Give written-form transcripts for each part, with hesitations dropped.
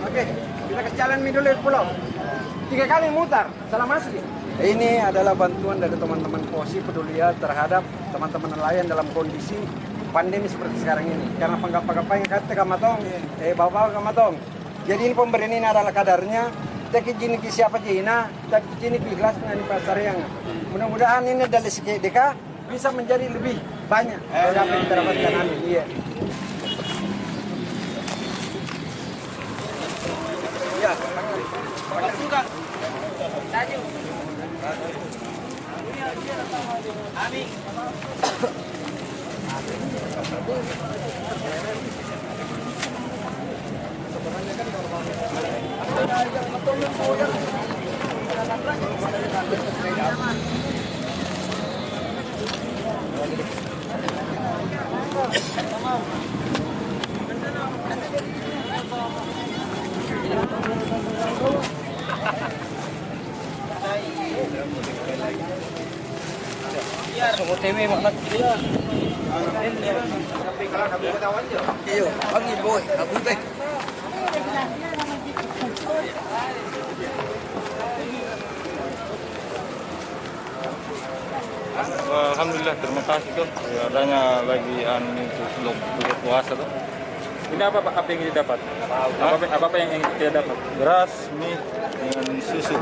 Oke, kita ke jalan dulu pulau. 3 kali mutar, salah masuk. Ini adalah bantuan dari teman-teman POSI Pedulia terhadap teman-teman nelayan dalam kondisi pandemi seperti sekarang ini. Karena penggapa-gapa yang kata kamatong, bawa-bawa kamatong. Jadi ini pemberian ini adalah kadarnya. Tapi jini siapa jina, tapi jini ikhlas dengan pasar yang. Mudah-mudahan ini dari segi DK bisa menjadi lebih banyak. Dapat kita dapatkan amin. Iya. Ya, pakai juga. Taju. Amin. Semua TV makna dia. Iyo, pagi boy, aku teh. Alhamdulillah, terima kasih tuh. Adanya lagi untuk puasa tuh. Ini apa Pak? Apa yang kita dapat? Apa yang kita dapat? Beras, mie, dengan susu.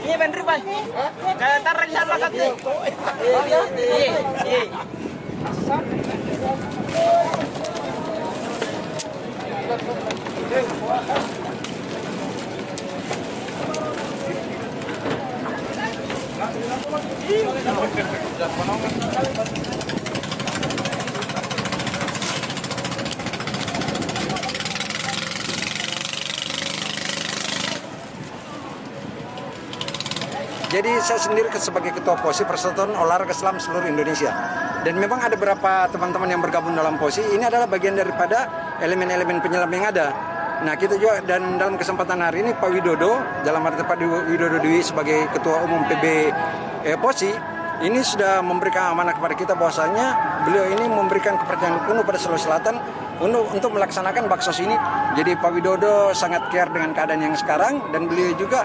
Ini bener Pak. Kayak tar rencana kate. Iya. Jadi saya sendiri sebagai Ketua POSI Persatuan Olahraga Selam seluruh Indonesia. Dan memang ada beberapa teman-teman yang bergabung dalam POSI. Ini adalah bagian daripada elemen-elemen penyelam yang ada. Nah kita juga dan dalam kesempatan hari ini Pak Widodo, dalam arti Pak Widodo Dwi sebagai Ketua Umum PB POSI, ini sudah memberikan amanah kepada kita bahwasanya beliau ini memberikan kepercayaan penuh pada Sulawesi Selatan untuk melaksanakan baksos ini. Jadi Pak Widodo sangat care dengan keadaan yang sekarang dan beliau juga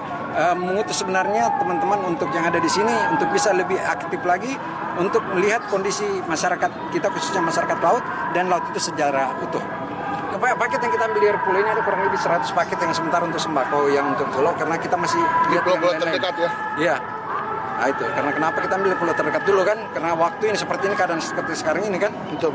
mengutus sebenarnya teman-teman untuk yang ada di sini untuk bisa lebih aktif lagi untuk melihat kondisi masyarakat kita khususnya masyarakat laut dan laut itu secara utuh. Paket yang kita ambil dari pulau ini ada kurang lebih 100 paket yang sementara untuk sembako yang untuk pulau karena kita masih lihat pulau terdekat ya. Iya. Nah itu karena kenapa kita ambil pulau terdekat dulu kan karena waktu ini seperti ini keadaan seperti sekarang ini kan. Betul.